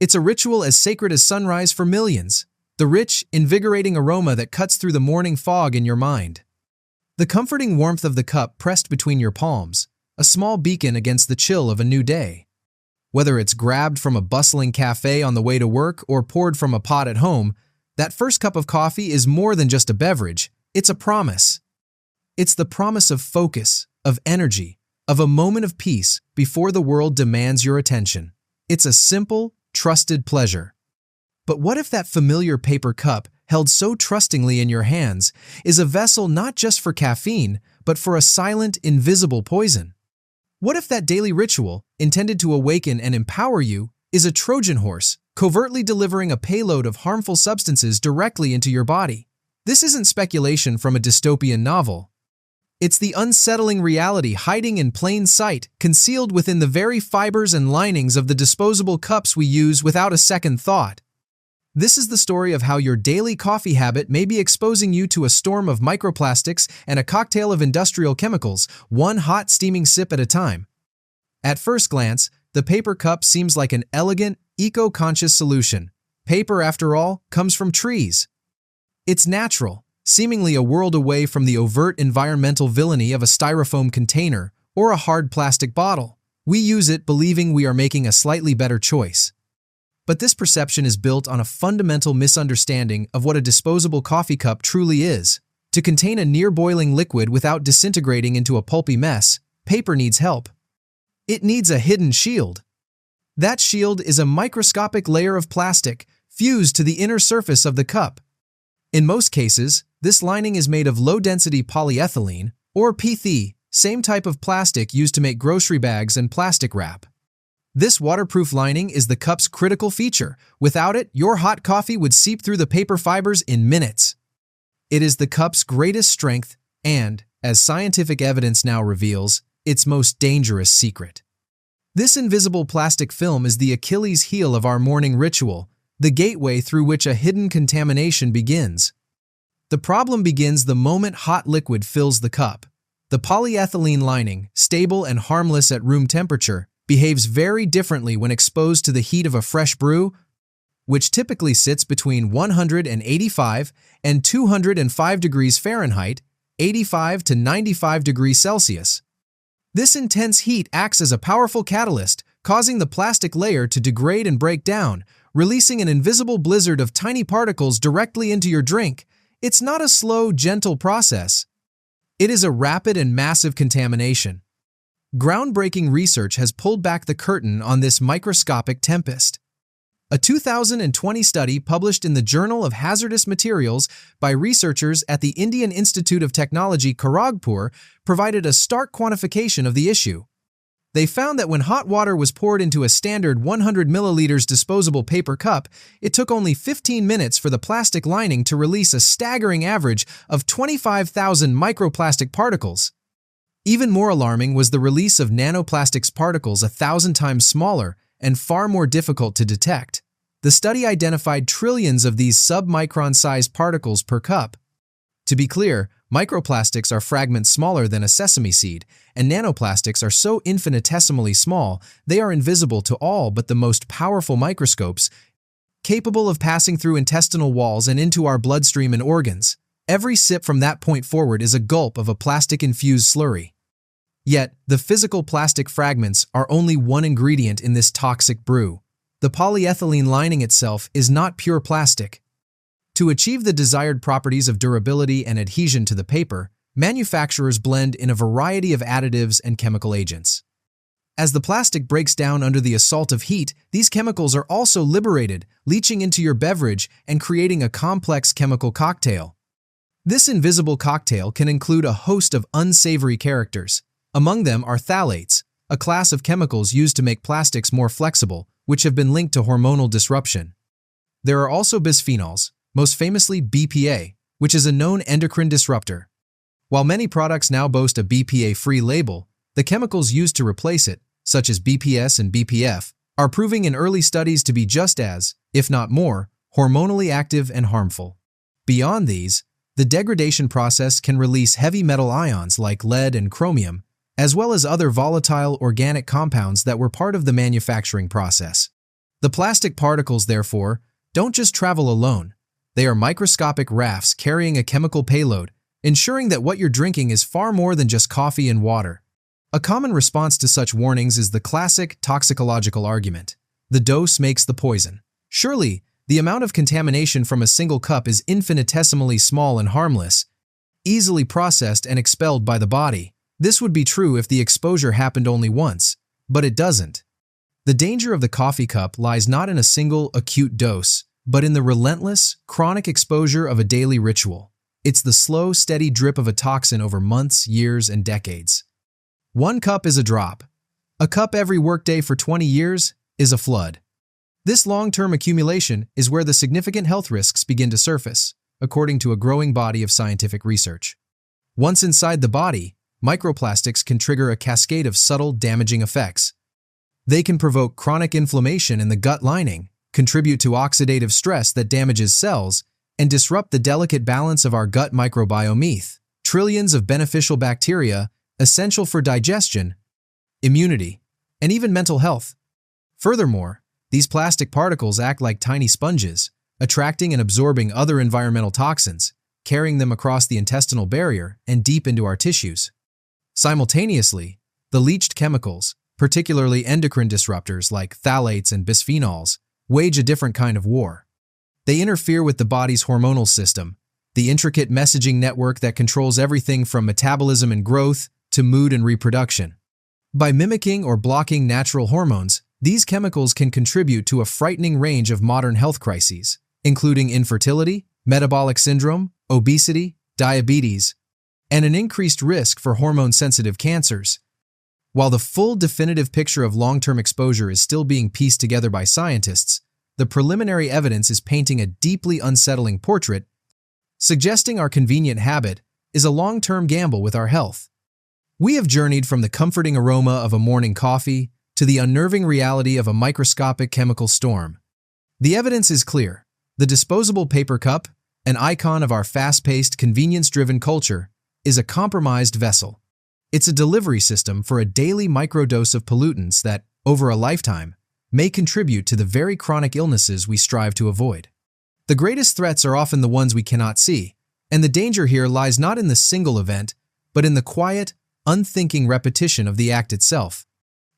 It's a ritual as sacred as sunrise for millions, the rich, invigorating aroma that cuts through the morning fog in your mind. The comforting warmth of the cup pressed between your palms, a small beacon against the chill of a new day. Whether it's grabbed from a bustling cafe on the way to work or poured from a pot at home, that first cup of coffee is more than just a beverage, it's a promise. It's the promise of focus, of energy, of a moment of peace before the world demands your attention. It's a simple, trusted pleasure. But what if that familiar paper cup, held so trustingly in your hands, is a vessel not just for caffeine, but for a silent, invisible poison? What if that daily ritual, intended to awaken and empower you, is a Trojan horse, covertly delivering a payload of harmful substances directly into your body? This isn't speculation from a dystopian novel. It's the unsettling reality hiding in plain sight, concealed within the very fibers and linings of the disposable cups we use without a second thought. This is the story of how your daily coffee habit may be exposing you to a storm of microplastics and a cocktail of industrial chemicals, one hot steaming sip at a time. At first glance, the paper cup seems like an elegant, eco-conscious solution. Paper, after all, comes from trees. It's natural, seemingly a world away from the overt environmental villainy of a styrofoam container or a hard plastic bottle. We use it believing we are making a slightly better choice. But this perception is built on a fundamental misunderstanding of what a disposable coffee cup truly is. To contain a near-boiling liquid without disintegrating into a pulpy mess, paper needs help. It needs a hidden shield. That shield is a microscopic layer of plastic fused to the inner surface of the cup. In most cases, this lining is made of low-density polyethylene, or PET, same type of plastic used to make grocery bags and plastic wrap. This waterproof lining is the cup's critical feature. Without it, your hot coffee would seep through the paper fibers in minutes. It is the cup's greatest strength and, as scientific evidence now reveals, its most dangerous secret. This invisible plastic film is the Achilles heel of our morning ritual, the gateway through which a hidden contamination begins. The problem begins the moment hot liquid fills the cup. The polyethylene lining, stable and harmless at room temperature, behaves very differently when exposed to the heat of a fresh brew, which typically sits between 185 and 205 degrees Fahrenheit, 85 to 95 degrees Celsius. This intense heat acts as a powerful catalyst, causing the plastic layer to degrade and break down, releasing an invisible blizzard of tiny particles directly into your drink. It's not a slow, gentle process. It is a rapid and massive contamination. Groundbreaking research has pulled back the curtain on this microscopic tempest. A 2020 study published in the Journal of Hazardous Materials by researchers at the Indian Institute of Technology, Kharagpur, provided a stark quantification of the issue. They found that when hot water was poured into a standard 100 milliliters disposable paper cup, it took only 15 minutes for the plastic lining to release a staggering average of 25,000 microplastic particles. Even more alarming was the release of nanoplastics particles 1,000 times smaller and far more difficult to detect. The study identified trillions of these sub-micron-sized particles per cup. To be clear, microplastics are fragments smaller than a sesame seed, and nanoplastics are so infinitesimally small they are invisible to all but the most powerful microscopes, capable of passing through intestinal walls and into our bloodstream and organs. Every sip from that point forward is a gulp of a plastic-infused slurry. Yet, the physical plastic fragments are only one ingredient in this toxic brew. The polyethylene lining itself is not pure plastic. To achieve the desired properties of durability and adhesion to the paper, manufacturers blend in a variety of additives and chemical agents. As the plastic breaks down under the assault of heat, these chemicals are also liberated, leaching into your beverage and creating a complex chemical cocktail. This invisible cocktail can include a host of unsavory characters. Among them are phthalates, a class of chemicals used to make plastics more flexible, which have been linked to hormonal disruption. There are also bisphenols, most famously BPA, which is a known endocrine disruptor. While many products now boast a BPA-free label, the chemicals used to replace it, such as BPS and BPF, are proving in early studies to be just as, if not more, hormonally active and harmful. Beyond these, the degradation process can release heavy metal ions like lead and chromium, as well as other volatile organic compounds that were part of the manufacturing process. The plastic particles, therefore, don't just travel alone. They are microscopic rafts carrying a chemical payload, ensuring that what you're drinking is far more than just coffee and water. A common response to such warnings is the classic toxicological argument. The dose makes the poison. Surely, the amount of contamination from a single cup is infinitesimally small and harmless, easily processed and expelled by the body. This would be true if the exposure happened only once, but it doesn't. The danger of the coffee cup lies not in a single acute dose, but in the relentless, chronic exposure of a daily ritual. It's the slow, steady drip of a toxin over months, years, and decades. One cup is a drop. A cup every workday for 20 years is a flood. This long-term accumulation is where the significant health risks begin to surface, according to a growing body of scientific research. Once inside the body, microplastics can trigger a cascade of subtle, damaging effects. They can provoke chronic inflammation in the gut lining, contribute to oxidative stress that damages cells, and disrupt the delicate balance of our gut microbiome. Trillions of beneficial bacteria essential for digestion, immunity, and even mental health. Furthermore, these plastic particles act like tiny sponges, attracting and absorbing other environmental toxins, carrying them across the intestinal barrier and deep into our tissues. Simultaneously, the leached chemicals, particularly endocrine disruptors like phthalates and bisphenols, wage a different kind of war. They interfere with the body's hormonal system, the intricate messaging network that controls everything from metabolism and growth to mood and reproduction. By mimicking or blocking natural hormones, these chemicals can contribute to a frightening range of modern health crises, including infertility, metabolic syndrome, obesity, diabetes, and an increased risk for hormone-sensitive cancers. While the full definitive picture of long-term exposure is still being pieced together by scientists, the preliminary evidence is painting a deeply unsettling portrait, suggesting our convenient habit is a long-term gamble with our health. We have journeyed from the comforting aroma of a morning coffee to the unnerving reality of a microscopic chemical storm. The evidence is clear. The disposable paper cup, an icon of our fast-paced, convenience-driven culture, is a compromised vessel. It's a delivery system for a daily microdose of pollutants that, over a lifetime, may contribute to the very chronic illnesses we strive to avoid. The greatest threats are often the ones we cannot see, and the danger here lies not in the single event, but in the quiet, unthinking repetition of the act itself.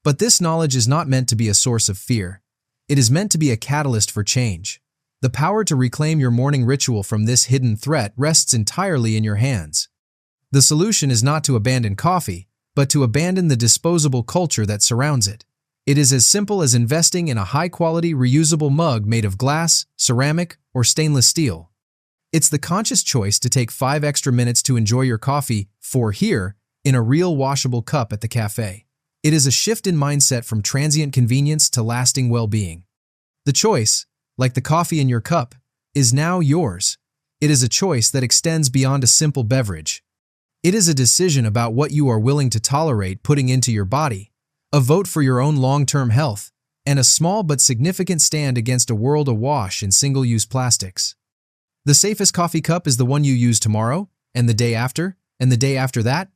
But this knowledge is not meant to be a source of fear. It is meant to be a catalyst for change. The power to reclaim your morning ritual from this hidden threat rests entirely in your hands. The solution is not to abandon coffee, but to abandon the disposable culture that surrounds it. It is as simple as investing in a high-quality, reusable mug made of glass, ceramic, or stainless steel. It's the conscious choice to take 5 extra minutes to enjoy your coffee for here in a real washable cup at the cafe. It is a shift in mindset from transient convenience to lasting well-being. The choice, like the coffee in your cup, is now yours. It is a choice that extends beyond a simple beverage. It is a decision about what you are willing to tolerate putting into your body, a vote for your own long-term health, and a small but significant stand against a world awash in single-use plastics. The safest coffee cup is the one you use tomorrow, and the day after, and the day after that,